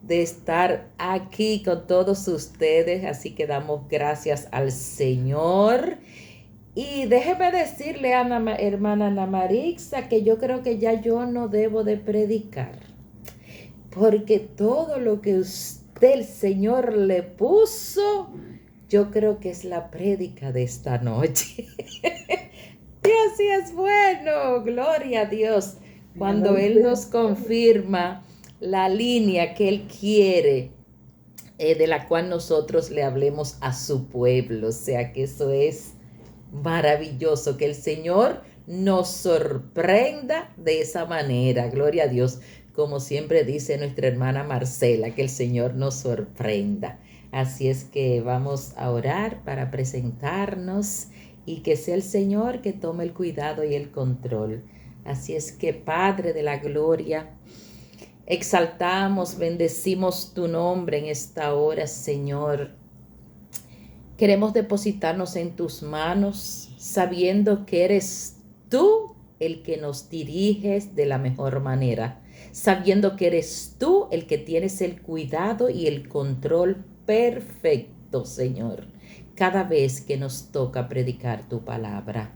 de estar aquí con todos ustedes, así que damos gracias al Señor. Y déjeme decirle a hermana Ana Marixa que yo creo que ya yo no debo de predicar, porque todo lo que usted, el Señor, le puso, yo creo que es la prédica de esta noche. Dios sí es bueno, gloria a Dios, cuando Él nos confirma la línea que Él quiere, de la cual nosotros le hablemos a su pueblo. O sea que eso es maravilloso, que el Señor nos sorprenda de esa manera. Gloria a Dios, como siempre dice nuestra hermana Marcela, que el Señor nos sorprenda. Así es que vamos a orar para presentarnos y que sea el Señor que tome el cuidado y el control. Así es que, Padre de la gloria, exaltamos, bendecimos tu nombre en esta hora, Señor. Queremos depositarnos en tus manos, sabiendo que eres tú el que nos diriges de la mejor manera, sabiendo que eres tú el que tienes el cuidado y el control perfecto, Señor, cada vez que nos toca predicar tu palabra.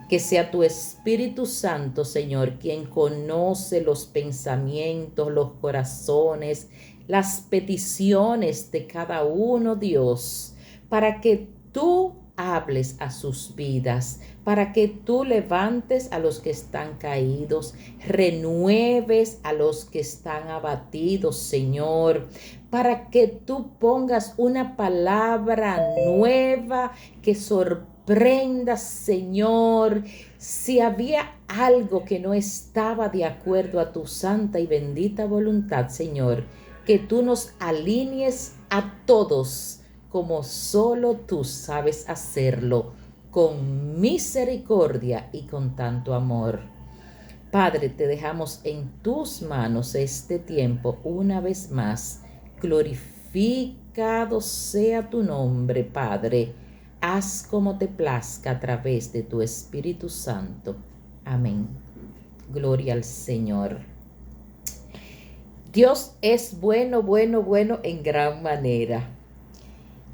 Que sea tu Espíritu Santo, Señor, quien conoce los pensamientos, los corazones, las peticiones de cada uno, Dios, para que tú hables a sus vidas, para que tú levantes a los que están caídos, renueves a los que están abatidos, Señor, para que tú pongas una palabra nueva que sorprenda, Señor. Si había algo que no estaba de acuerdo a tu santa y bendita voluntad, Señor, que tú nos alinees a todos como solo tú sabes hacerlo, con misericordia y con tanto amor. Padre, te dejamos en tus manos este tiempo una vez más. Glorificado sea tu nombre, Padre. Haz como te plazca a través de tu Espíritu Santo. Amén. Gloria al Señor. Dios es bueno, bueno, bueno en gran manera.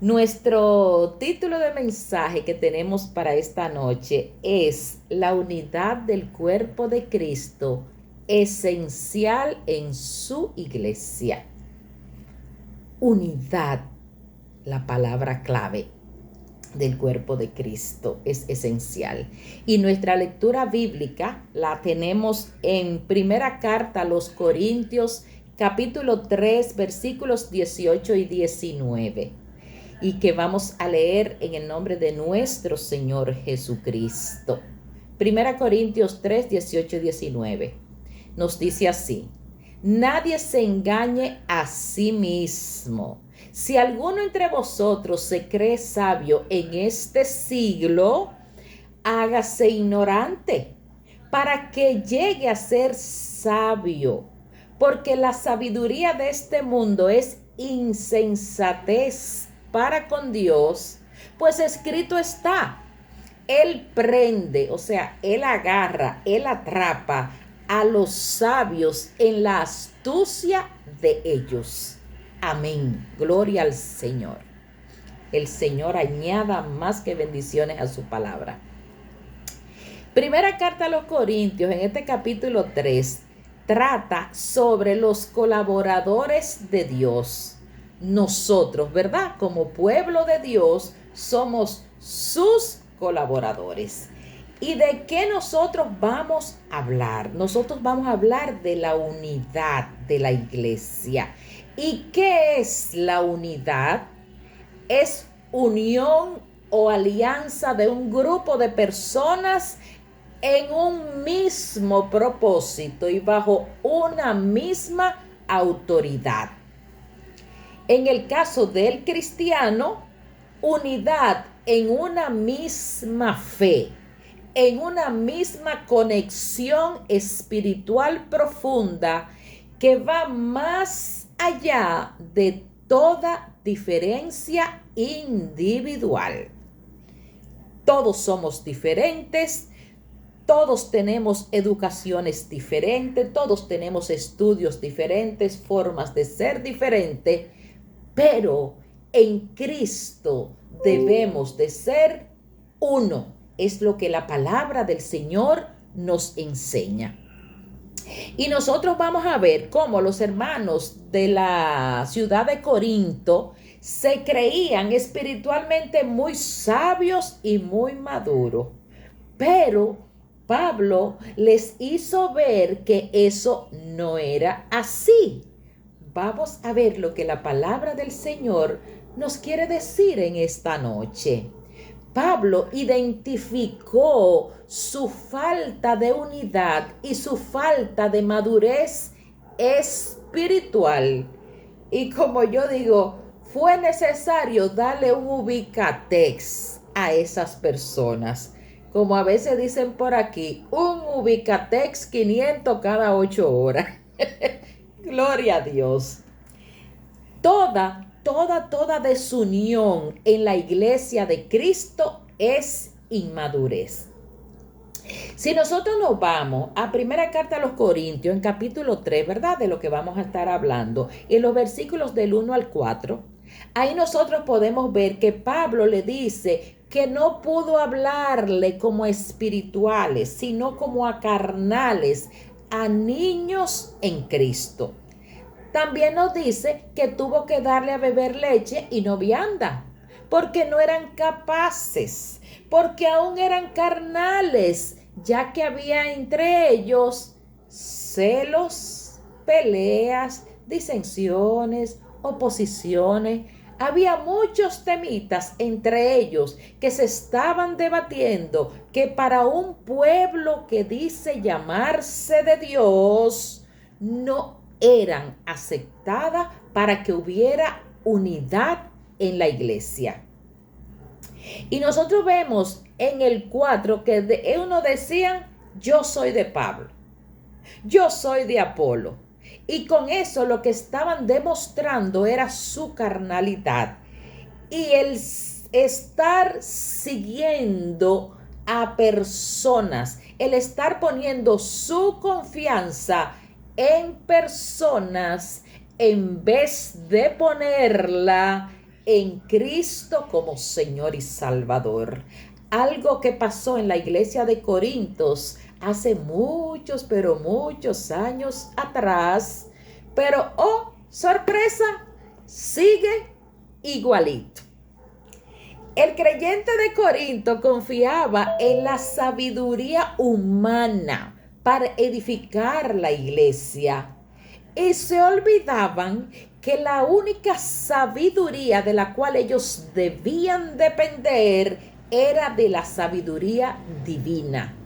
Nuestro título de mensaje que tenemos para esta noche es La unidad del cuerpo de Cristo, esencial en su iglesia. Unidad, la palabra clave del cuerpo de Cristo, es esencial. Y nuestra lectura bíblica la tenemos en primera carta a los Corintios, capítulo 3, versículos 18 y 19. Y que vamos a leer en el nombre de nuestro Señor Jesucristo. Primera Corintios 3, 18 y 19. Nos dice así: nadie se engañe a sí mismo. Si alguno entre vosotros se cree sabio en este siglo, hágase ignorante para que llegue a ser sabio. Porque la sabiduría de este mundo es insensatez para con Dios, pues escrito está: Él prende, o sea, Él agarra, Él atrapa a los sabios en la astucia de ellos. Amén. Gloria al Señor. El Señor añada más que bendiciones a su palabra. Primera carta a los Corintios, en este capítulo 3, trata sobre los colaboradores de Dios. Nosotros, ¿verdad? Como pueblo de Dios, somos sus colaboradores. ¿Y de qué nosotros vamos a hablar? Nosotros vamos a hablar de la unidad de la iglesia. ¿Y qué es la unidad? Es unión o alianza de un grupo de personas en un mismo propósito y bajo una misma autoridad. En el caso del cristiano, unidad en una misma fe, en una misma conexión espiritual profunda que va más allá de toda diferencia individual. Todos somos diferentes, Todos tenemos educaciones diferentes, todos tenemos estudios diferentes, formas de ser diferentes, pero en Cristo debemos de ser uno. Es lo que la palabra del Señor nos enseña. Y nosotros vamos a ver cómo los hermanos de la ciudad de Corinto se creían espiritualmente muy sabios y muy maduros. Pero Pablo les hizo ver que eso no era así. Vamos a ver lo que la palabra del Señor nos quiere decir en esta noche. Pablo identificó su falta de unidad y su falta de madurez espiritual. Y como yo digo, fue necesario darle un ubicatex a esas personas. Como a veces dicen por aquí, un ubicatex 500 cada 8 horas. Gloria a Dios. Toda desunión en la iglesia de Cristo es inmadurez. Si nosotros nos vamos a primera carta a los Corintios, en capítulo 3, ¿verdad? De lo que vamos a estar hablando, en los versículos del 1 al 4, ahí nosotros podemos ver que Pablo le dice que no pudo hablarle como espirituales, sino como a carnales, a niños en Cristo. También nos dice que tuvo que darle a beber leche y no vianda, porque no eran capaces, porque aún eran carnales, ya que había entre ellos celos, peleas, disensiones, oposiciones. Había muchos temitas entre ellos que se estaban debatiendo, que para un pueblo que dice llamarse de Dios, no eran aceptadas para que hubiera unidad en la iglesia. Y nosotros vemos en el 4 que uno decían, yo soy de Pablo, yo soy de Apolo. Y con eso lo que estaban demostrando era su carnalidad y el estar siguiendo a personas, el estar poniendo su confianza en personas en vez de ponerla en Cristo como Señor y Salvador. Algo que pasó en la iglesia de Corintios hace muchos, pero muchos años atrás. Pero, oh, sorpresa, sigue igualito. El creyente de Corinto confiaba en la sabiduría humana para edificar la iglesia y se olvidaban que la única sabiduría de la cual ellos debían depender era de la sabiduría divina.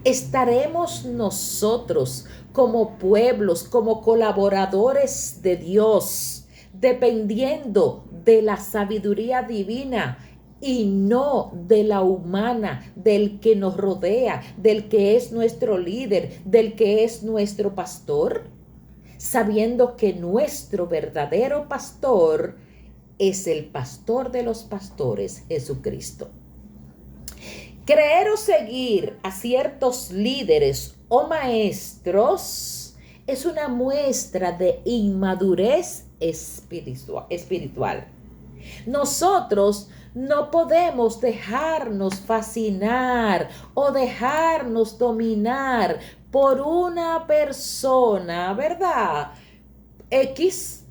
¿Estaremos nosotros como pueblos, como colaboradores de Dios, dependiendo de la sabiduría divina y no de la humana, del que nos rodea, del que es nuestro líder, del que es nuestro pastor? Sabiendo que nuestro verdadero pastor es el pastor de los pastores, Jesucristo. Creer o seguir a ciertos líderes o maestros es una muestra de inmadurez espiritual. Nosotros no podemos dejarnos fascinar o dejarnos dominar por una persona, ¿verdad? X,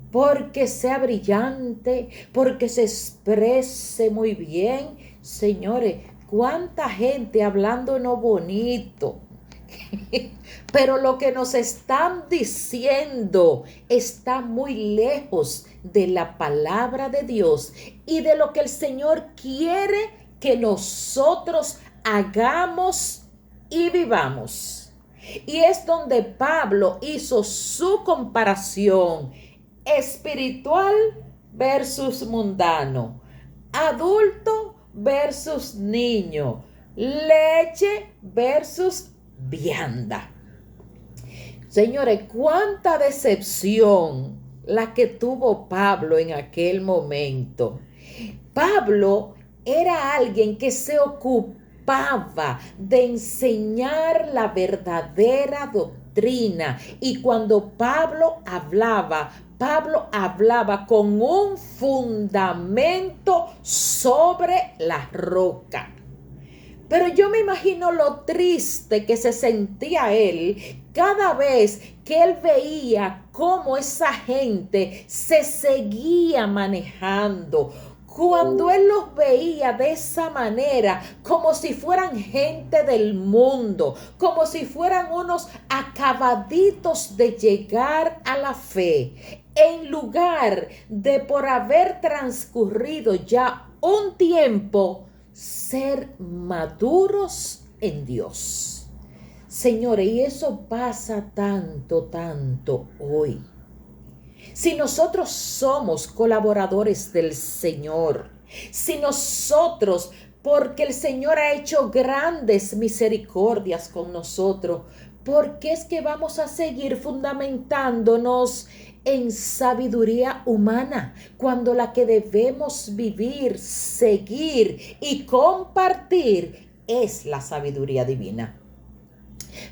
porque sea brillante, porque se exprese muy bien. Señores, cuánta gente hablándonos bonito, pero lo que nos están diciendo está muy lejos de la palabra de Dios y de lo que el Señor quiere que nosotros hagamos y vivamos. Y es donde Pablo hizo su comparación espiritual versus mundano, adulto versus niño, leche versus vianda. Señores, cuánta decepción la que tuvo Pablo en aquel momento. Pablo era alguien que se ocupaba ocupaba de enseñar la verdadera doctrina. Y cuando Pablo hablaba con un fundamento sobre la roca. Pero yo me imagino lo triste que se sentía él cada vez que él veía cómo esa gente se seguía manejando. Cuando él los veía de esa manera, como si fueran gente del mundo, como si fueran unos acabaditos de llegar a la fe, en lugar de por haber transcurrido ya un tiempo, ser maduros en Dios. Señores, y eso pasa tanto hoy. Si nosotros somos colaboradores del Señor, si nosotros, porque el Señor ha hecho grandes misericordias con nosotros, ¿por qué es que vamos a seguir fundamentándonos en sabiduría humana, cuando la que debemos vivir, seguir y compartir es la sabiduría divina?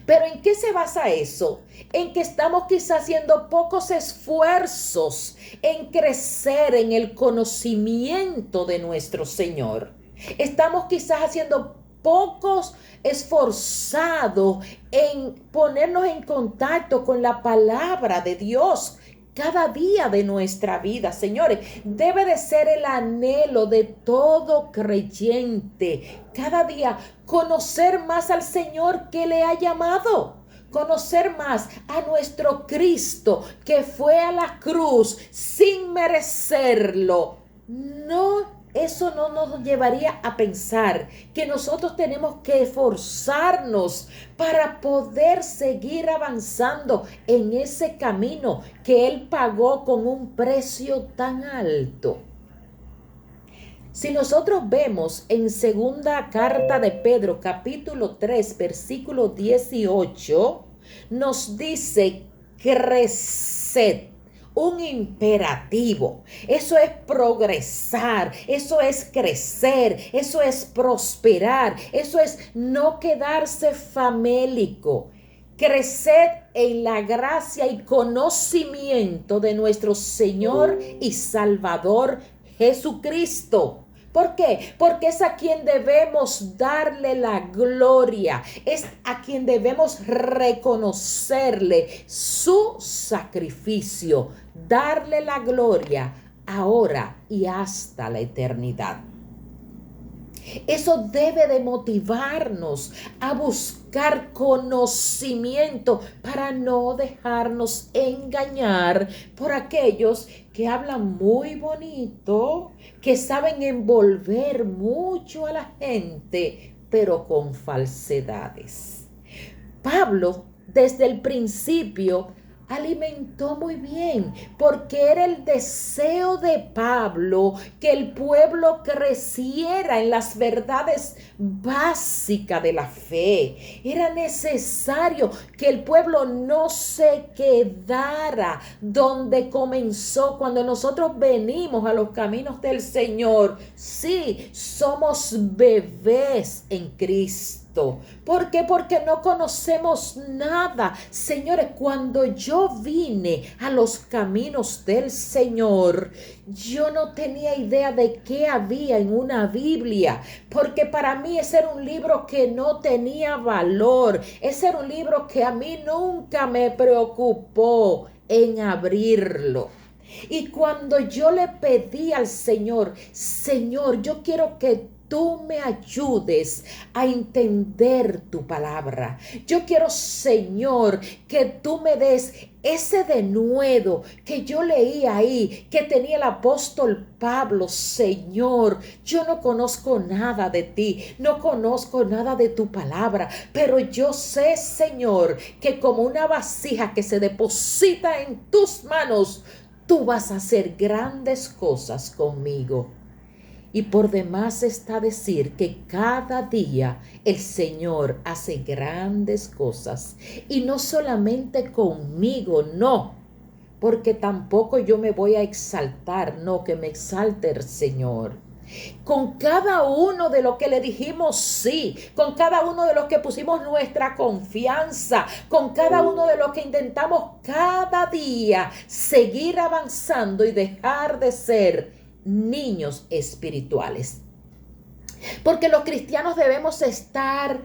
¿Pero en qué se basa eso? En que estamos quizás haciendo pocos esfuerzos en crecer en el conocimiento de nuestro Señor. Estamos quizás haciendo pocos esforzados en ponernos en contacto con la palabra de Dios cada día de nuestra vida. Señores, debe de ser el anhelo de todo creyente, cada día conocer más al Señor que le ha llamado, conocer más a nuestro Cristo que fue a la cruz sin merecerlo. Eso no nos llevaría a pensar que nosotros tenemos que esforzarnos para poder seguir avanzando en ese camino que Él pagó con un precio tan alto. Si nosotros vemos en segunda carta de Pedro, capítulo 3, versículo 18, nos dice: creced. Un imperativo. Eso es progresar, eso es crecer, eso es prosperar, eso es no quedarse famélico. Creced en la gracia y conocimiento de nuestro Señor y Salvador Jesucristo. ¿Por qué? Porque es a quien debemos darle la gloria, es a quien debemos reconocerle su sacrificio, darle la gloria ahora y hasta la eternidad. Eso debe de motivarnos a buscar conocimiento para no dejarnos engañar por aquellos que hablan muy bonito, que saben envolver mucho a la gente, pero con falsedades. Pablo, desde el principio, alimentó muy bien, porque era el deseo de Pablo que el pueblo creciera en las verdades básicas de la fe. Era necesario que el pueblo no se quedara donde comenzó. Cuando nosotros venimos a los caminos del Señor, sí, somos bebés en Cristo. ¿Por qué? Porque no conocemos nada. Señores, cuando yo vine a los caminos del Señor, yo no tenía idea de qué había en una Biblia, porque para mí ese era un libro que no tenía valor. Ese era un libro que a mí nunca me preocupó en abrirlo. Y cuando yo le pedí al Señor, Señor, yo quiero que tú me ayudes a entender tu palabra. Yo quiero, Señor, que tú me des ese denuedo que yo leí ahí, que tenía el apóstol Pablo. Señor, yo no conozco nada de ti, no conozco nada de tu palabra, pero yo sé, Señor, que como una vasija que se deposita en tus manos, tú vas a hacer grandes cosas conmigo. Y por demás está decir que cada día el Señor hace grandes cosas. Y no solamente conmigo, no. Porque tampoco yo me voy a exaltar, no, que me exalte el Señor. Con cada uno de los que le dijimos sí, con cada uno de los que pusimos nuestra confianza, con cada uno de los que intentamos cada día seguir avanzando y dejar de ser niños espirituales. Porque los cristianos debemos estar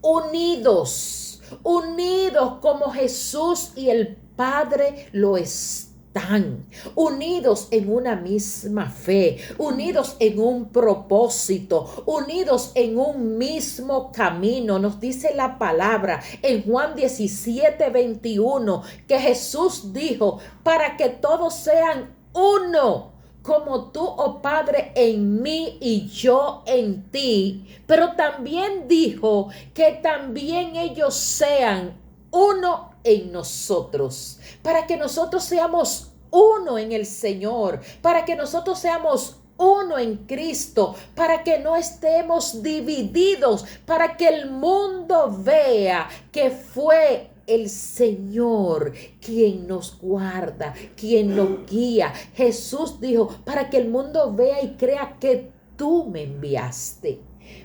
unidos, unidos como Jesús y el Padre lo están, unidos en una misma fe, unidos en un propósito, unidos en un mismo camino. Nos dice la palabra en Juan 17:21 que Jesús dijo, para que todos sean uno, como tú, oh Padre, en mí y yo en ti. Pero también dijo que también ellos sean uno en nosotros, para que nosotros seamos uno en el Señor, para que nosotros seamos uno en Cristo, para que no estemos divididos, para que el mundo vea que fue el Señor quien nos guarda, quien nos guía. Jesús dijo, para que el mundo vea y crea que tú me enviaste.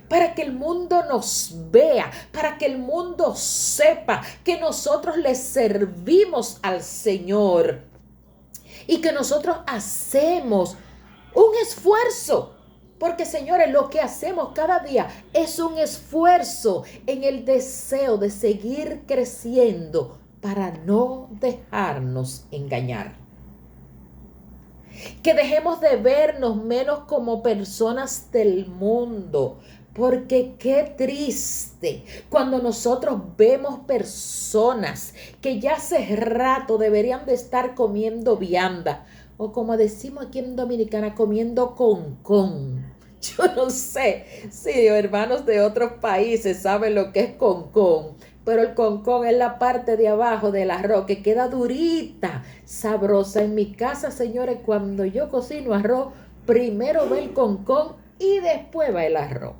Para que el mundo nos vea, para que el mundo sepa que nosotros le servimos al Señor y que nosotros hacemos un esfuerzo. Porque, señores, lo que hacemos cada día es un esfuerzo en el deseo de seguir creciendo para no dejarnos engañar. Que dejemos de vernos menos como personas del mundo. Porque qué triste cuando nosotros vemos personas que ya hace rato deberían de estar comiendo vianda, o como decimos aquí en Dominicana, comiendo concón. Yo no sé si hermanos de otros países saben lo que es concón, pero el concón es la parte de abajo del arroz que queda durita, sabrosa. En mi casa, señores, cuando yo cocino arroz, primero va el concón y después va el arroz.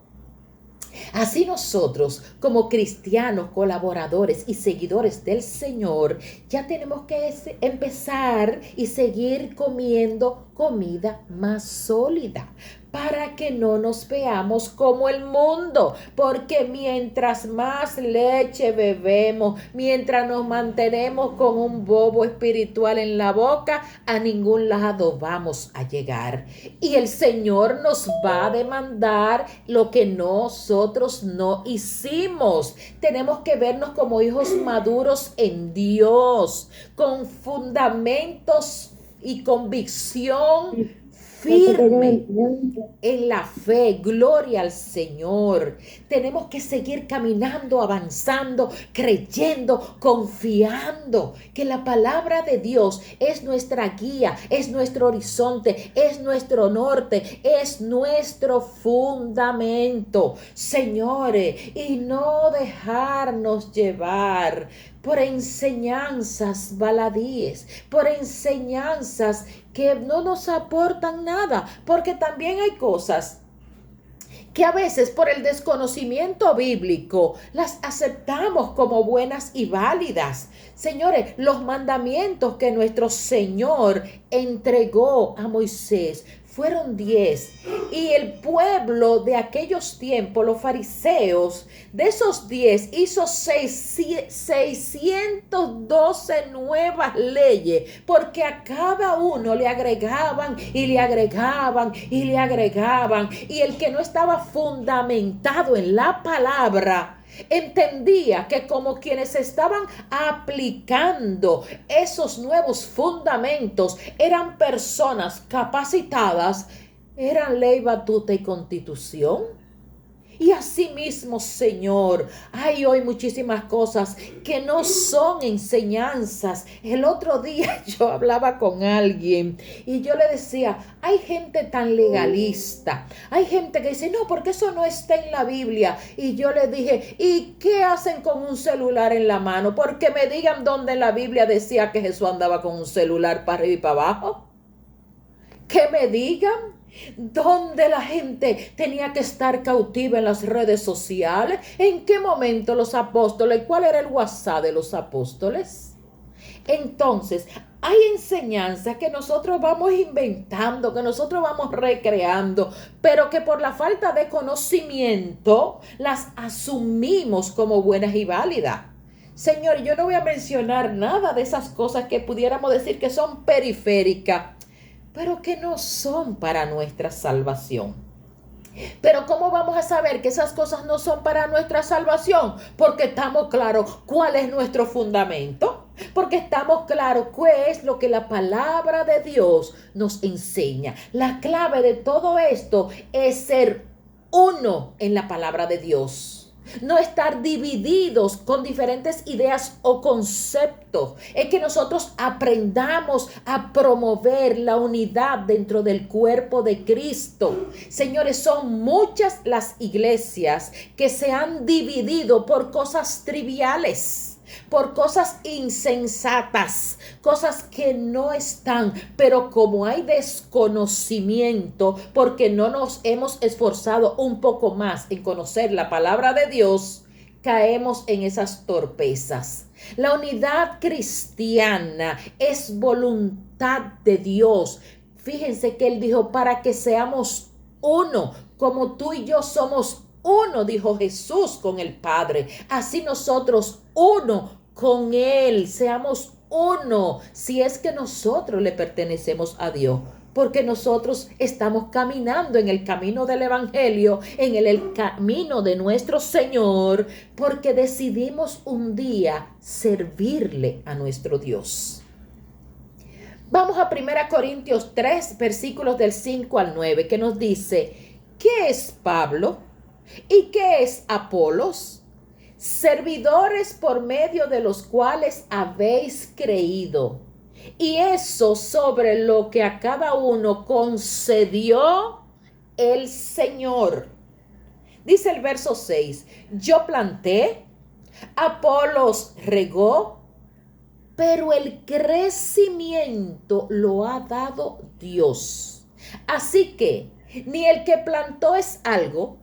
Así nosotros, como cristianos, colaboradores y seguidores del Señor, ya tenemos que empezar y seguir comiendo comida más sólida, para que no nos veamos como el mundo, porque mientras más leche bebemos, mientras nos mantenemos con un bobo espiritual en la boca, a ningún lado vamos a llegar. Y el Señor nos va a demandar lo que nosotros no hicimos. Tenemos que vernos como hijos maduros en Dios, con fundamentos y convicción firme en la fe. Gloria al Señor. Tenemos que seguir caminando, avanzando, creyendo, confiando que la palabra de Dios es nuestra guía, es nuestro horizonte, es nuestro norte, es nuestro fundamento, señores, y no dejarnos llevar por enseñanzas baladíes, por enseñanzas que no nos aportan nada, porque también hay cosas que a veces por el desconocimiento bíblico las aceptamos como buenas y válidas. Señores, los mandamientos que nuestro Señor entregó a Moisés fueron 10, y el pueblo de aquellos tiempos, los fariseos, de esos 10 hizo 612 nuevas leyes, porque a cada uno le agregaban y le agregaban y le agregaban, y el que no estaba fundamentado en la palabra entendía que como quienes estaban aplicando esos nuevos fundamentos eran personas capacitadas, eran ley, batuta y constitución. Y asimismo, Señor, hay hoy muchísimas cosas que no son enseñanzas. El otro día yo hablaba con alguien y yo le decía, hay gente tan legalista, hay gente que dice, no, porque eso no está en la Biblia. Y yo le dije, ¿y qué hacen con un celular en la mano? Porque me digan dónde en la Biblia decía que Jesús andaba con un celular para arriba y para abajo. Que me digan dónde la gente tenía que estar cautiva en las redes sociales. ¿En qué momento los apóstoles? ¿Cuál era el WhatsApp de los apóstoles? Entonces, hay enseñanzas que nosotros vamos inventando, que nosotros vamos recreando, pero que por la falta de conocimiento las asumimos como buenas y válidas. Señor, yo no voy a mencionar nada de esas cosas que pudiéramos decir que son periféricas, pero que no son para nuestra salvación. Pero ¿cómo vamos a saber que esas cosas no son para nuestra salvación? Porque estamos claros cuál es nuestro fundamento. Porque estamos claros qué es lo que la palabra de Dios nos enseña. La clave de todo esto es ser uno en la palabra de Dios. No estar divididos con diferentes ideas o conceptos. Es que nosotros aprendamos a promover la unidad dentro del cuerpo de Cristo. Señores, son muchas las iglesias que se han dividido por cosas triviales, por cosas insensatas, cosas que no están, pero como hay desconocimiento, porque no nos hemos esforzado un poco más en conocer la palabra de Dios, caemos en esas torpezas. La unidad cristiana es voluntad de Dios. Fíjense que Él dijo, para que seamos uno, como tú y yo somos uno, dijo Jesús con el Padre. Así nosotros uno con Él, seamos uno, si es que nosotros le pertenecemos a Dios. Porque nosotros estamos caminando en el camino del Evangelio, en el camino de nuestro Señor, porque decidimos un día servirle a nuestro Dios. Vamos a 1 Corintios 3, versículos del 5 al 9, que nos dice, ¿qué es Pablo? ¿Y qué es Apolos? Servidores por medio de los cuales habéis creído. Y eso sobre lo que a cada uno concedió el Señor. Dice el verso 6, yo planté, Apolos regó, pero el crecimiento lo ha dado Dios. Así que ni el que plantó es algo,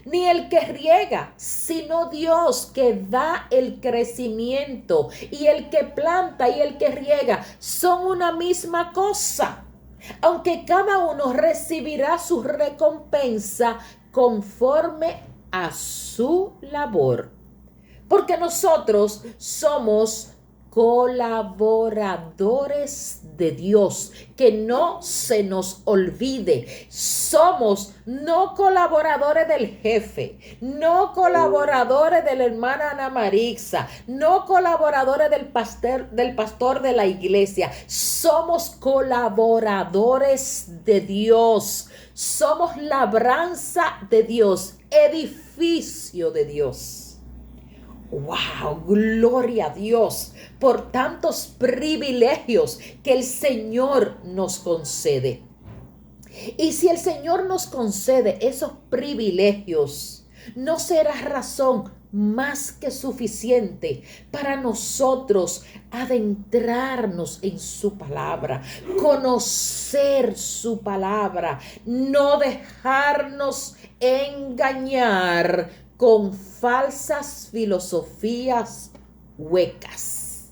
ni el que riega, sino Dios que da el crecimiento. Y el que planta y el que riega son una misma cosa, aunque cada uno recibirá su recompensa conforme a su labor. Porque nosotros somos colaboradores de Dios, que no se nos olvide. Somos no colaboradores del jefe, no colaboradores de la hermana Ana Marixa, no colaboradores del pastor de la iglesia. Somos colaboradores de Dios. Somos labranza de Dios, edificio de Dios. ¡Wow! Gloria a Dios por tantos privilegios que el Señor nos concede. Y si el Señor nos concede esos privilegios, no será razón más que suficiente para nosotros adentrarnos en su palabra, conocer su palabra, no dejarnos engañar con falsas filosofías huecas.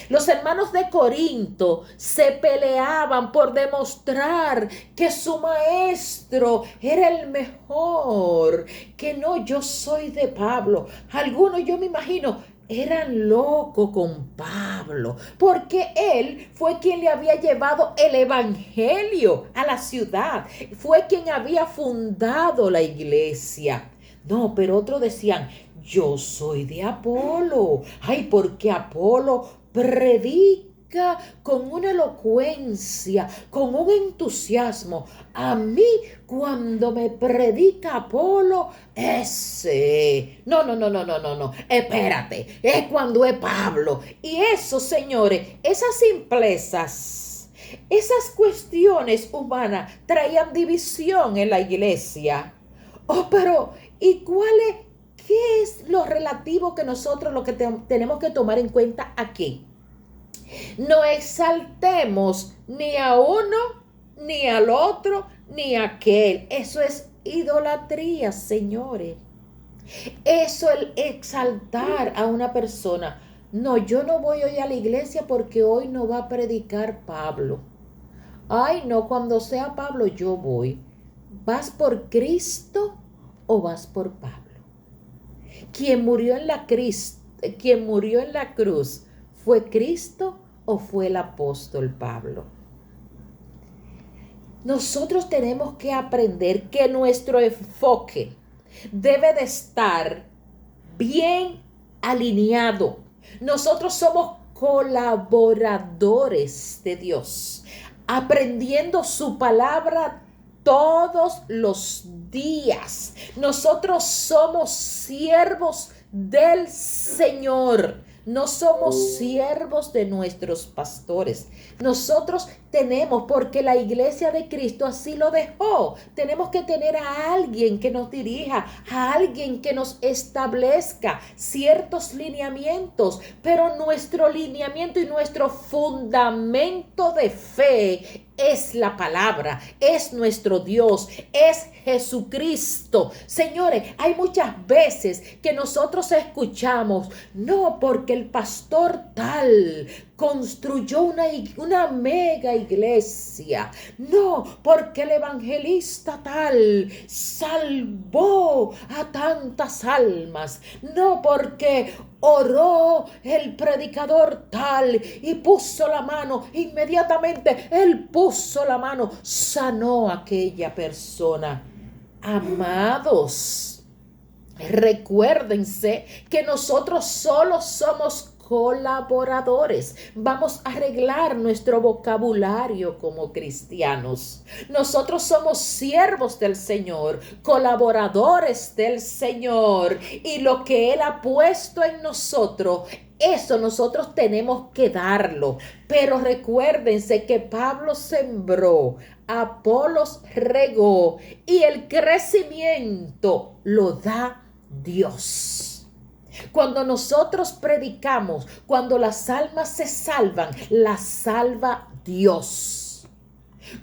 Los hermanos de Corinto se peleaban por demostrar que su maestro era el mejor, que no, yo soy de Pablo. Algunos, yo me imagino, eran locos con Pablo, porque él fue quien le había llevado el evangelio a la ciudad, fue quien había fundado la iglesia. No, pero otros decían, yo soy de Apolo. Ay, porque Apolo predica con una elocuencia, con un entusiasmo. A mí, cuando me predica Apolo, ese. No. Espérate, es cuando es Pablo. Y eso, señores, esas simplezas, esas cuestiones humanas traían división en la iglesia. Oh, pero ¿y qué es lo relativo que nosotros lo que tenemos que tomar en cuenta aquí? No exaltemos ni a uno, ni al otro, ni a aquel. Eso es idolatría, señores. Eso, el exaltar a una persona. No, yo no voy hoy a la iglesia porque hoy no va a predicar Pablo. Ay, no, cuando sea Pablo yo voy. ¿Vas por Cristo o vas por Pablo? Quien murió en la cruz, ¿fue Cristo o fue el apóstol Pablo? Nosotros tenemos que aprender que nuestro enfoque debe de estar bien alineado. Nosotros somos colaboradores de Dios, aprendiendo su palabra todos los días. Nosotros somos siervos del Señor. No somos siervos de nuestros pastores. Nosotros tenemos, porque la iglesia de Cristo así lo dejó, tenemos que tener a alguien que nos dirija, a alguien que nos establezca ciertos lineamientos, pero nuestro lineamiento y nuestro fundamento de fe es la palabra, es nuestro Dios, es Jesucristo. Señores, hay muchas veces que nosotros escuchamos, no, porque el pastor tal construyó una mega iglesia. No, porque el evangelista tal salvó a tantas almas. No, porque oró el predicador tal y puso la mano. Inmediatamente él puso la mano, sanó a aquella persona. Amados, recuérdense que nosotros solo somos colaboradores. Vamos a arreglar nuestro vocabulario como cristianos. Nosotros somos siervos del Señor, colaboradores del Señor, y lo que Él ha puesto en nosotros, eso nosotros tenemos que darlo. Pero recuérdense que Pablo sembró, Apolos regó y el crecimiento lo da Dios. Cuando nosotros predicamos, cuando las almas se salvan, las salva Dios.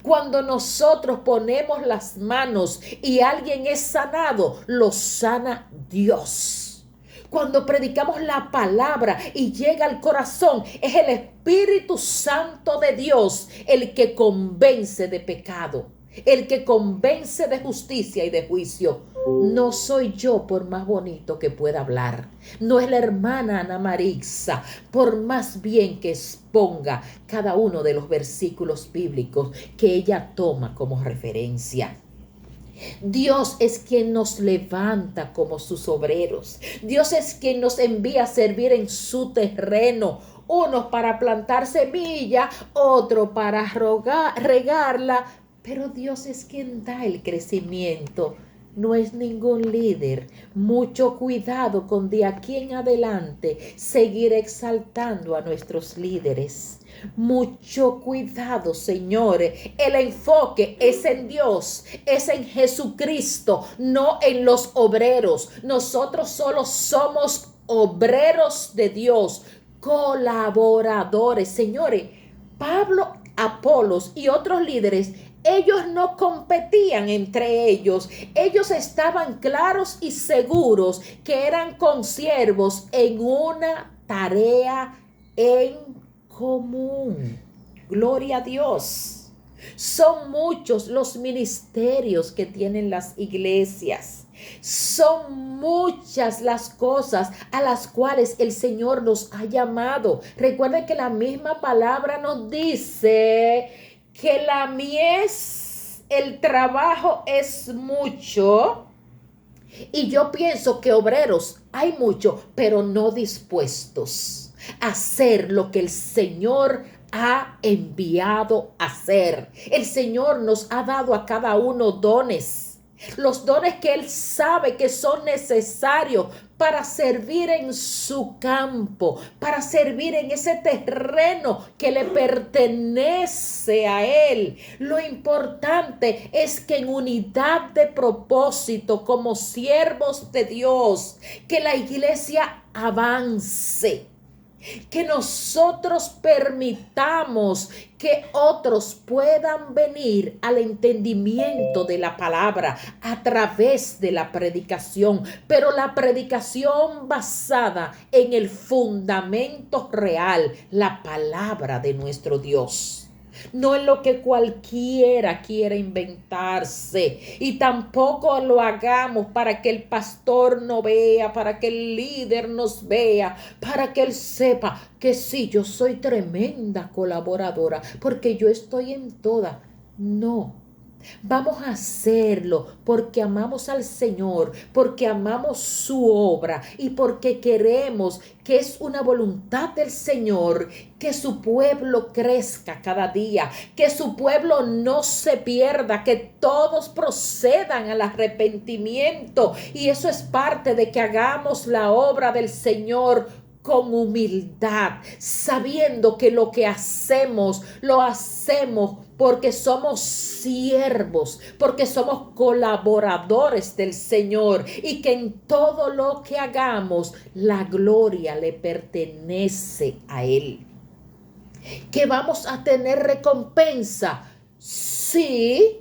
Cuando nosotros ponemos las manos y alguien es sanado, lo sana Dios. Cuando predicamos la palabra y llega al corazón, es el Espíritu Santo de Dios el que convence de pecado, el que convence de justicia y de juicio. No soy yo por más bonito que pueda hablar. No es la hermana Ana Marixa, por más bien que exponga cada uno de los versículos bíblicos que ella toma como referencia. Dios es quien nos levanta como sus obreros. Dios es quien nos envía a servir en su terreno. Unos para plantar semilla, otro para regarla. Pero Dios es quien da el crecimiento. No es ningún líder. Mucho cuidado con de aquí en adelante seguir exaltando a nuestros líderes. Mucho cuidado, señores. El enfoque es en Dios, es en Jesucristo, no en los obreros. Nosotros solo somos obreros de Dios, colaboradores. Señores, Pablo, Apolos y otros líderes, ellos no competían entre ellos. Ellos estaban claros y seguros que eran consiervos en una tarea en común. Gloria a Dios. Son muchos los ministerios que tienen las iglesias. Son muchas las cosas a las cuales el Señor nos ha llamado. Recuerden que la misma palabra nos dice que la mies, el trabajo es mucho. Y yo pienso que obreros hay mucho, pero no dispuestos a hacer lo que el Señor ha enviado a hacer. El Señor nos ha dado a cada uno dones. Los dones que Él sabe que son necesarios para servir en su campo, para servir en ese terreno que le pertenece a Él. Lo importante es que en unidad de propósito, como siervos de Dios, que la iglesia avance. Que nosotros permitamos que otros puedan venir al entendimiento de la palabra a través de la predicación, pero la predicación basada en el fundamento real, la palabra de nuestro Dios. No en lo que cualquiera quiera inventarse, y tampoco lo hagamos para que el pastor no vea, para que el líder nos vea, para que él sepa que sí, yo soy tremenda colaboradora porque yo estoy en toda. No. Vamos a hacerlo porque amamos al Señor, porque amamos su obra y porque queremos que es una voluntad del Señor que su pueblo crezca cada día, que su pueblo no se pierda, que todos procedan al arrepentimiento. Y eso es parte de que hagamos la obra del Señor con humildad, sabiendo que lo que hacemos, lo hacemos porque somos siervos, porque somos colaboradores del Señor, y que en todo lo que hagamos, la gloria le pertenece a Él. ¿Que vamos a tener recompensa? Sí,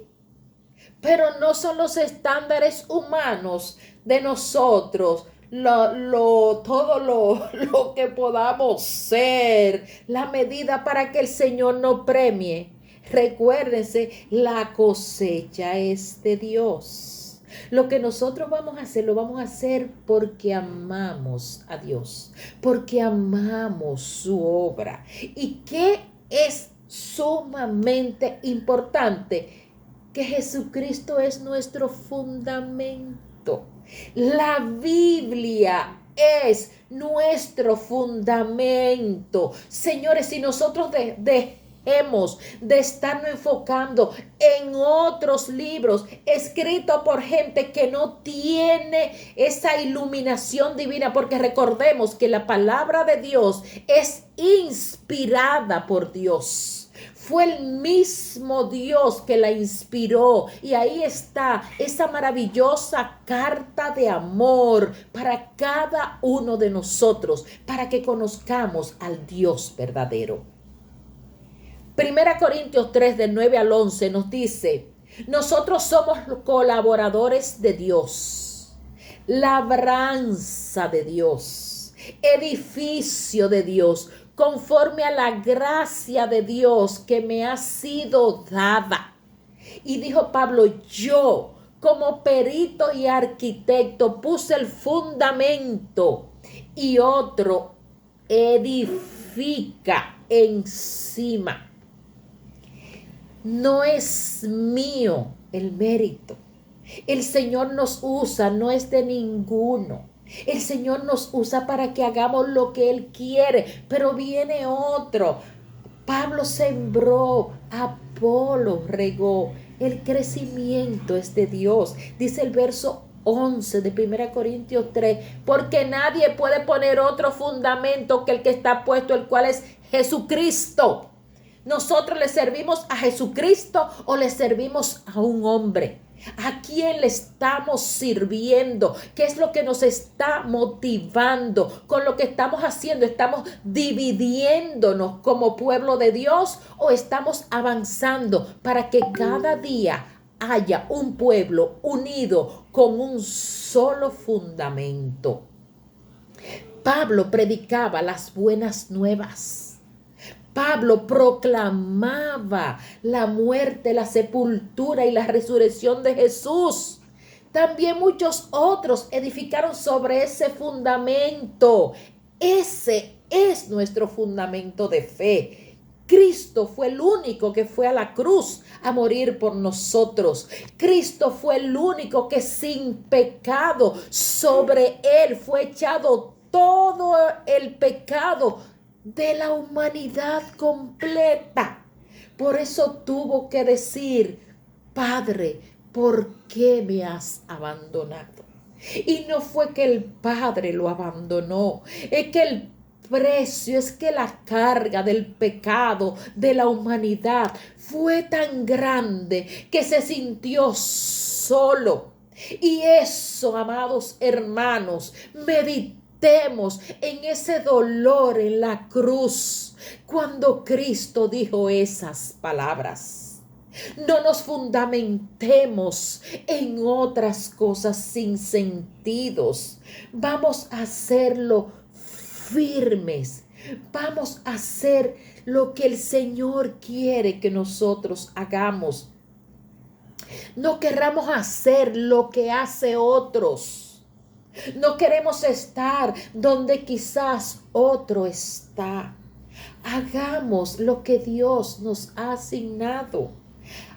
pero no son los estándares humanos de nosotros todo lo que podamos ser, la medida para que el Señor nos premie. Recuérdense, la cosecha es de Dios. Lo que nosotros vamos a hacer, lo vamos a hacer porque amamos a Dios, porque amamos su obra. ¿Y qué es sumamente importante? Que Jesucristo es nuestro fundamento. La Biblia es nuestro fundamento. Señores, si nosotros dejemos de estarnos enfocando en otros libros escritos por gente que no tiene esa iluminación divina, porque recordemos que la palabra de Dios es inspirada por Dios. Fue el mismo Dios que la inspiró, y ahí está esa maravillosa carta de amor para cada uno de nosotros, para que conozcamos al Dios verdadero. 1 Corintios 3, del 9 al 11 nos dice: nosotros somos colaboradores de Dios, labranza de Dios, edificio de Dios, conforme a la gracia de Dios que me ha sido dada. Y dijo Pablo: yo, como perito y arquitecto, puse el fundamento, y otro edifica encima. No es mío el mérito. El Señor nos usa, no es de ninguno. El Señor nos usa para que hagamos lo que Él quiere, pero viene otro. Pablo sembró, Apolo regó. El crecimiento es de Dios. Dice el verso 11 de 1 Corintios 3, porque nadie puede poner otro fundamento que el que está puesto, el cual es Jesucristo. ¿Nosotros le servimos a Jesucristo o le servimos a un hombre? ¿A quién le estamos sirviendo? ¿Qué es lo que nos está motivando con lo que estamos haciendo? ¿Estamos dividiéndonos como pueblo de Dios o estamos avanzando para que cada día haya un pueblo unido con un solo fundamento? Pablo predicaba las buenas nuevas. Pablo proclamaba la muerte, la sepultura y la resurrección de Jesús. También muchos otros edificaron sobre ese fundamento. Ese es nuestro fundamento de fe. Cristo fue el único que fue a la cruz a morir por nosotros. Cristo fue el único que sin pecado sobre él fue echado todo el pecado de la humanidad completa. Por eso tuvo que decir: Padre, ¿por qué me has abandonado? Y no fue que el Padre lo abandonó, es que el precio, es que la carga del pecado de la humanidad fue tan grande que se sintió solo. Y eso, amados hermanos, meditemos en ese dolor en la cruz, cuando Cristo dijo esas palabras. No nos fundamentemos en otras cosas sin sentidos. Vamos a hacerlo firmes. Vamos a hacer lo que el Señor quiere que nosotros hagamos. No querramos hacer lo que hace otros. No queremos estar donde quizás otro está. Hagamos lo que Dios nos ha asignado.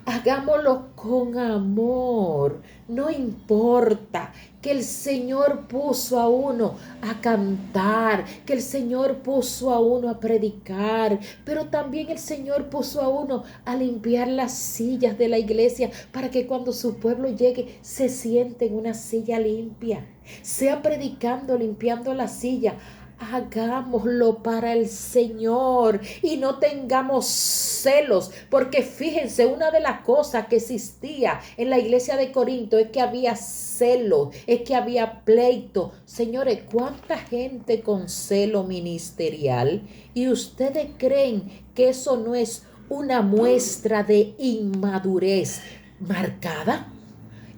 Hagámoslo con amor. No importa que el Señor puso a uno a cantar, que el Señor puso a uno a predicar, pero también el Señor puso a uno a limpiar las sillas de la iglesia para que cuando su pueblo llegue se siente en una silla limpia. Sea predicando, limpiando la silla. Hagámoslo para el Señor y no tengamos celos, porque fíjense, una de las cosas que existía en la iglesia de Corinto es que había celo, es que había pleito. Señores, ¿cuánta gente con celo ministerial? ¿Y ustedes creen que eso no es una muestra de inmadurez marcada?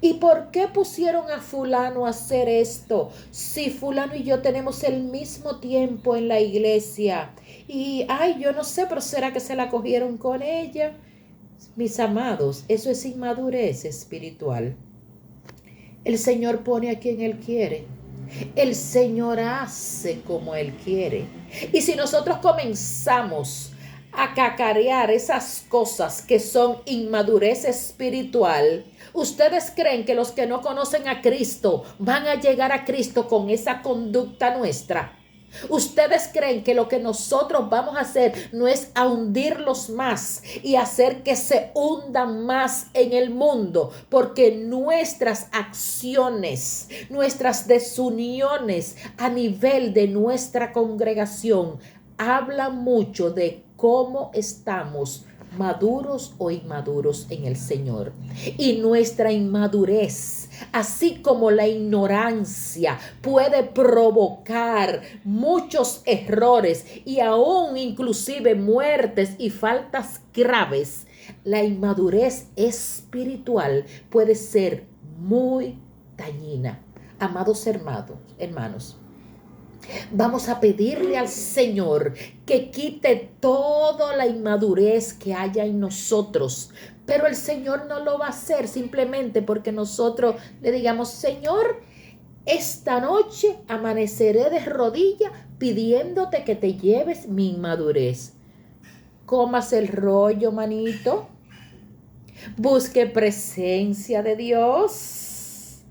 ¿Y por qué pusieron a fulano a hacer esto? Si fulano y yo tenemos el mismo tiempo en la iglesia. Y, yo no sé, pero ¿será que se la cogieron con ella? Mis amados, eso es inmadurez espiritual. El Señor pone a quien Él quiere. El Señor hace como Él quiere. Y si nosotros comenzamos a cacarear esas cosas que son inmadurez espiritual, ¿ustedes creen que los que no conocen a Cristo van a llegar a Cristo con esa conducta nuestra? ¿Ustedes creen que lo que nosotros vamos a hacer no es a hundirlos más y hacer que se hundan más en el mundo? Porque nuestras acciones, nuestras desuniones a nivel de nuestra congregación hablan mucho de cómo estamos, maduros o inmaduros en el Señor. Y nuestra inmadurez, así como la ignorancia, puede provocar muchos errores y aún inclusive muertes y faltas graves. La inmadurez espiritual puede ser muy dañina. Amados hermanos, vamos a pedirle al Señor que quite toda la inmadurez que haya en nosotros. Pero el Señor no lo va a hacer simplemente porque nosotros le digamos: Señor, esta noche amaneceré de rodillas pidiéndote que te lleves mi inmadurez. Comas el rollo, manito. Busque presencia de Dios.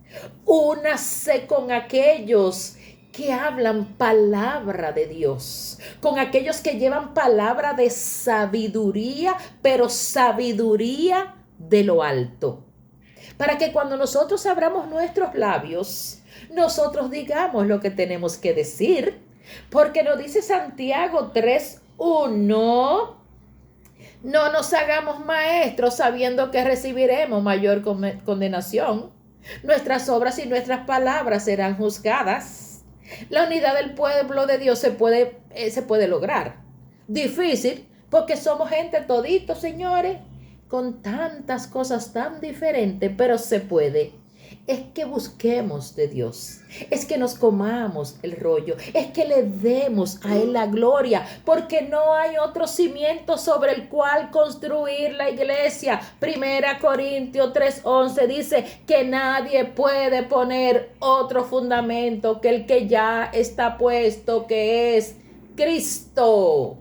Únase con aquellos que hablan palabra de Dios, con aquellos que llevan palabra de sabiduría, pero sabiduría de lo alto. Para que cuando nosotros abramos nuestros labios, nosotros digamos lo que tenemos que decir. Porque nos dice Santiago 3:1, no nos hagamos maestros sabiendo que recibiremos mayor condenación. Nuestras obras y nuestras palabras serán juzgadas. La unidad del pueblo de Dios se puede lograr. Difícil, porque somos gente toditos, señores, con tantas cosas tan diferentes, pero se puede. Es que busquemos de Dios, es que nos comamos el rollo, es que le demos a Él la gloria, porque no hay otro cimiento sobre el cual construir la iglesia. 1 Corintios 3:11 dice que nadie puede poner otro fundamento que el que ya está puesto, que es Cristo.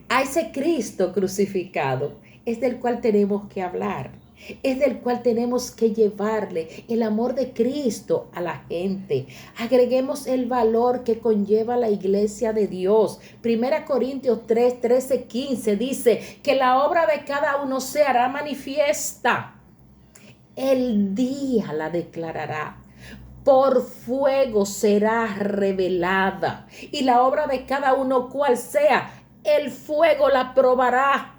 A ese Cristo crucificado es del cual tenemos que hablar. Es del cual tenemos que llevarle el amor de Cristo a la gente. Agreguemos el valor que conlleva la iglesia de Dios. 1 Corintios 3:13-15 dice que la obra de cada uno se hará manifiesta. El día la declarará. Por fuego será revelada. Y la obra de cada uno, cual sea, el fuego la probará.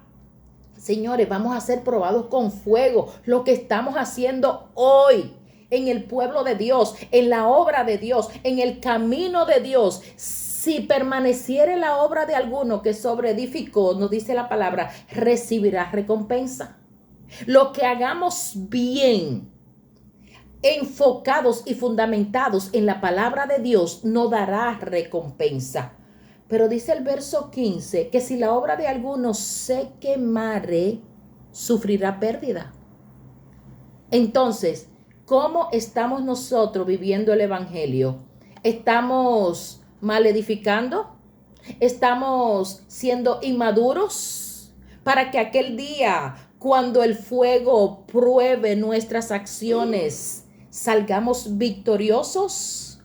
Señores, vamos a ser probados con fuego. Lo que estamos haciendo hoy en el pueblo de Dios, en la obra de Dios, en el camino de Dios. Si permaneciere la obra de alguno que sobreedificó, nos dice la palabra, recibirá recompensa. Lo que hagamos bien, enfocados y fundamentados en la palabra de Dios, no dará recompensa. Pero dice el verso 15 que si la obra de alguno se quemare, sufrirá pérdida. Entonces, ¿cómo estamos nosotros viviendo el evangelio? ¿Estamos mal edificando? ¿Estamos siendo inmaduros para que aquel día, cuando el fuego pruebe nuestras acciones, salgamos victoriosos?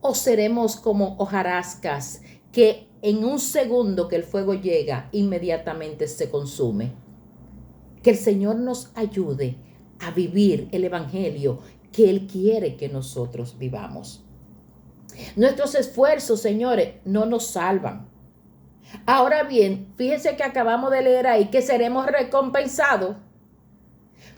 ¿O seremos como hojarascas que en un segundo que el fuego llega, inmediatamente se consume? Que el Señor nos ayude a vivir el evangelio que Él quiere que nosotros vivamos. Nuestros esfuerzos, señores, no nos salvan. Ahora bien, fíjense que acabamos de leer ahí que seremos recompensados,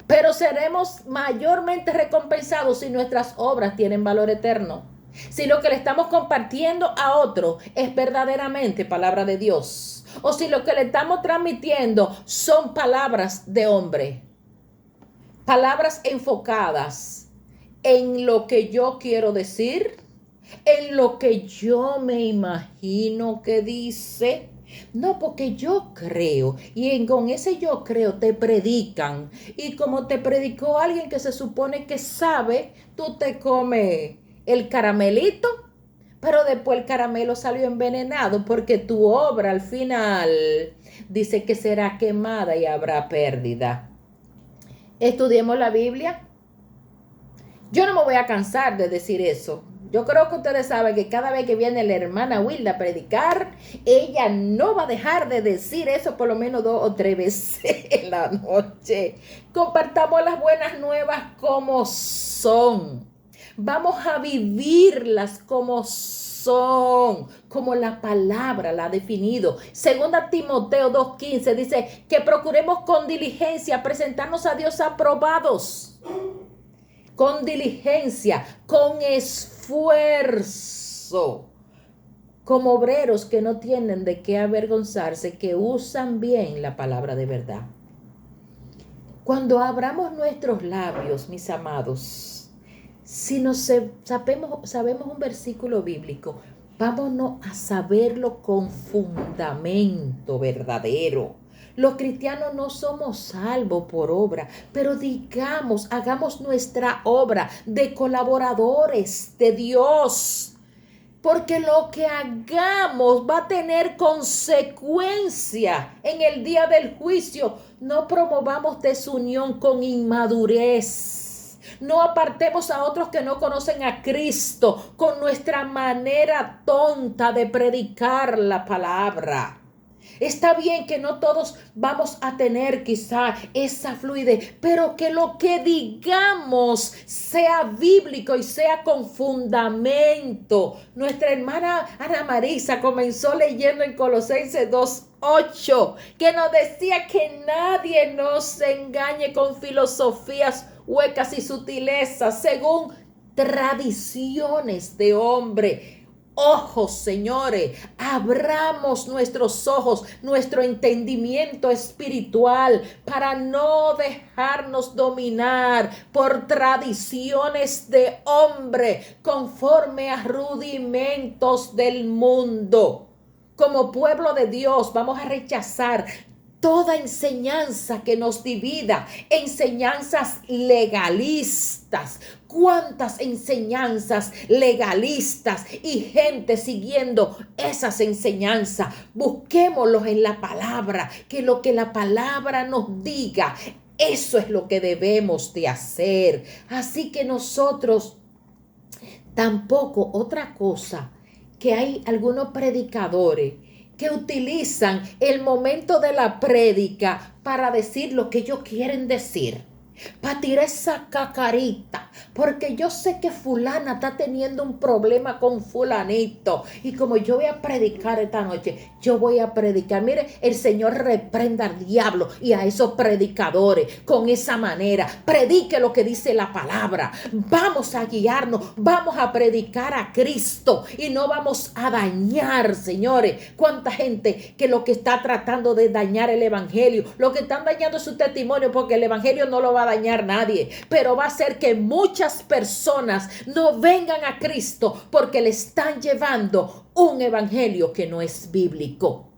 pero seremos mayormente recompensados si nuestras obras tienen valor eterno. Si lo que le estamos compartiendo a otro es verdaderamente palabra de Dios, o si lo que le estamos transmitiendo son palabras de hombre, palabras enfocadas en lo que yo quiero decir, en lo que yo me imagino que dice. No, porque yo creo, y con ese yo creo te predican, y como te predicó alguien que se supone que sabe, tú te comes el caramelito, pero después el caramelo salió envenenado porque tu obra al final dice que será quemada y habrá pérdida. Estudiemos la Biblia. Yo no me voy a cansar de decir eso. Yo creo que ustedes saben que cada vez que viene la hermana Wilda a predicar, ella no va a dejar de decir eso por lo menos 2 o 3 veces en la noche. Compartamos las buenas nuevas como son. Vamos a vivirlas como son, como la palabra la ha definido. Segunda Timoteo 2:15 dice que procuremos con diligencia presentarnos a Dios aprobados. Con diligencia, con esfuerzo, como obreros que no tienen de qué avergonzarse, que usan bien la palabra de verdad. Cuando abramos nuestros labios, mis amados, si sabemos un versículo bíblico, vámonos a saberlo con fundamento verdadero. Los cristianos no somos salvos por obra, pero hagamos nuestra obra de colaboradores de Dios. Porque lo que hagamos va a tener consecuencia en el día del juicio. No promovamos desunión con inmadurez. No apartemos a otros que no conocen a Cristo con nuestra manera tonta de predicar la palabra. Está bien que no todos vamos a tener quizá esa fluidez, pero que lo que digamos sea bíblico y sea con fundamento. Nuestra hermana Ana Marisa comenzó leyendo en Colosenses 2:8, que nos decía que nadie nos engañe con filosofías huecas y sutilezas según tradiciones de hombre. Ojos, señores, abramos nuestros ojos, nuestro entendimiento espiritual para no dejarnos dominar por tradiciones de hombre conforme a rudimentos del mundo. Como pueblo de Dios vamos a rechazar toda enseñanza que nos divida, enseñanzas legalistas. ¿Cuántas enseñanzas legalistas y gente siguiendo esas enseñanzas? Busquémoslos en la palabra, que lo que la palabra nos diga, eso es lo que debemos de hacer. Así que nosotros tampoco, otra cosa, que hay algunos predicadores que utilizan el momento de la prédica para decir lo que ellos quieren decir. para tirar esa cacarita, porque yo sé que fulana está teniendo un problema con fulanito, y como yo voy a predicar esta noche, yo voy a predicar. Mire, el Señor reprenda al diablo y a esos predicadores con esa manera. Predique lo que dice la palabra. Vamos a guiarnos, vamos a predicar a Cristo y no vamos a dañar, señores. Cuánta gente que lo que está tratando de dañar el evangelio, lo que están dañando es su testimonio, porque el evangelio no lo va a dañar nadie, pero va a hacer que muchas personas no vengan a Cristo porque le están llevando un evangelio que no es bíblico.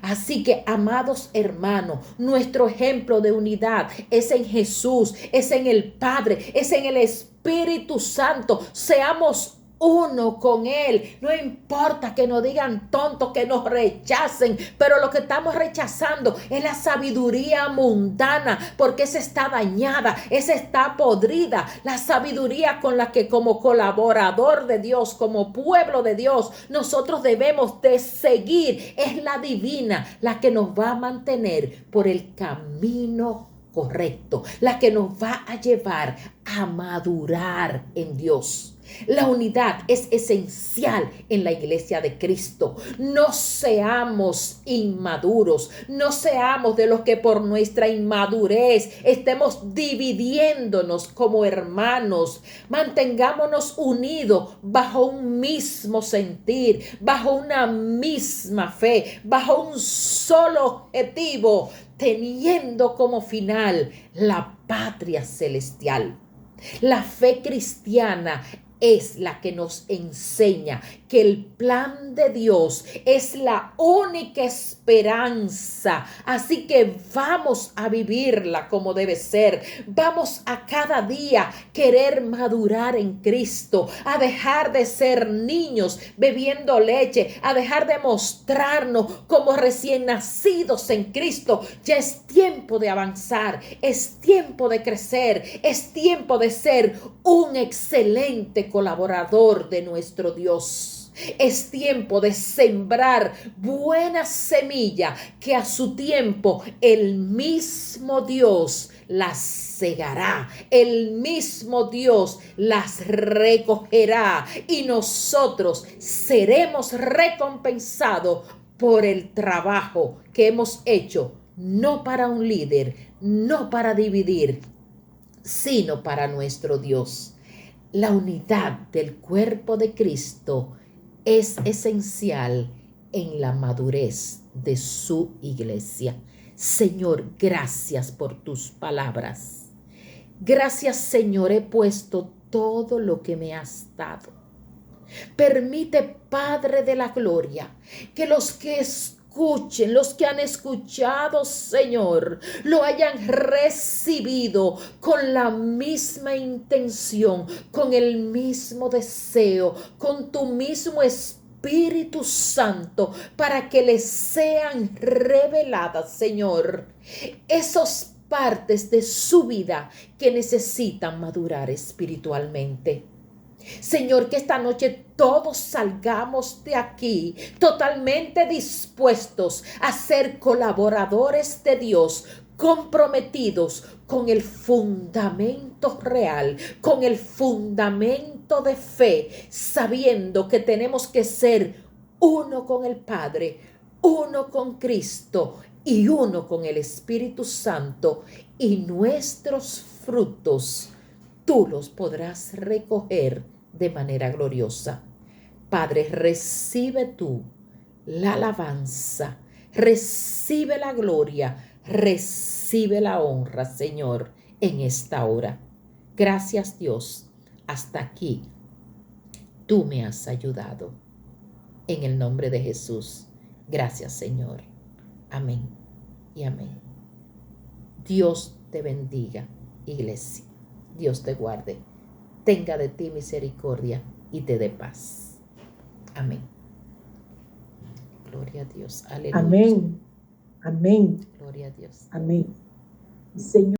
Así que, amados hermanos, nuestro ejemplo de unidad es en Jesús, es en el Padre, es en el Espíritu Santo. Seamos uno con Él. No importa que nos digan tontos, que nos rechacen, pero lo que estamos rechazando es la sabiduría mundana, porque esa está dañada, esa está podrida. La sabiduría con la que como colaborador de Dios, como pueblo de Dios, nosotros debemos de seguir es la divina, la que nos va a mantener por el camino correcto, la que nos va a llevar a madurar en Dios. La unidad es esencial en la iglesia de Cristo. No seamos inmaduros, no seamos de los que por nuestra inmadurez estemos dividiéndonos como hermanos. Mantengámonos unidos bajo un mismo sentir, bajo una misma fe, bajo un solo objetivo, teniendo como final la patria celestial. La fe cristiana es la que nos enseña que el plan de Dios es la única esperanza. Así que vamos a vivirla como debe ser. Vamos a cada día querer madurar en Cristo, a dejar de ser niños bebiendo leche, a dejar de mostrarnos como recién nacidos en Cristo. Ya es tiempo de avanzar, es tiempo de crecer, es tiempo de ser un excelente colaborador de nuestro Dios. Es tiempo de sembrar buena semilla que a su tiempo el mismo Dios las segará, el mismo Dios las recogerá y nosotros seremos recompensados por el trabajo que hemos hecho, no para un líder, no para dividir, sino para nuestro Dios. La unidad del cuerpo de Cristo es esencial en la madurez de su iglesia. Señor, gracias por tus palabras. Gracias, Señor, he puesto todo lo que me has dado. Permite, Padre de la gloria, que los que escuchen, los que han escuchado, Señor, lo hayan recibido con la misma intención, con el mismo deseo, con tu mismo Espíritu Santo, para que les sean reveladas, Señor, esos partes de su vida que necesitan madurar espiritualmente. Señor, que esta noche todos salgamos de aquí totalmente dispuestos a ser colaboradores de Dios, comprometidos con el fundamento real, con el fundamento de fe, sabiendo que tenemos que ser uno con el Padre, uno con Cristo y uno con el Espíritu Santo, y nuestros frutos tú los podrás recoger de manera gloriosa. Padre, recibe tú la alabanza, recibe la gloria, recibe la honra, Señor, en esta hora. Gracias, Dios. Hasta aquí tú me has ayudado. En el nombre de Jesús. Gracias, Señor. Amén y amén. Dios te bendiga, iglesia. Dios te guarde, tenga de ti misericordia y te dé paz. Amén. Gloria a Dios. Aleluya. Amén. Amén. Gloria a Dios. Amén. Señor.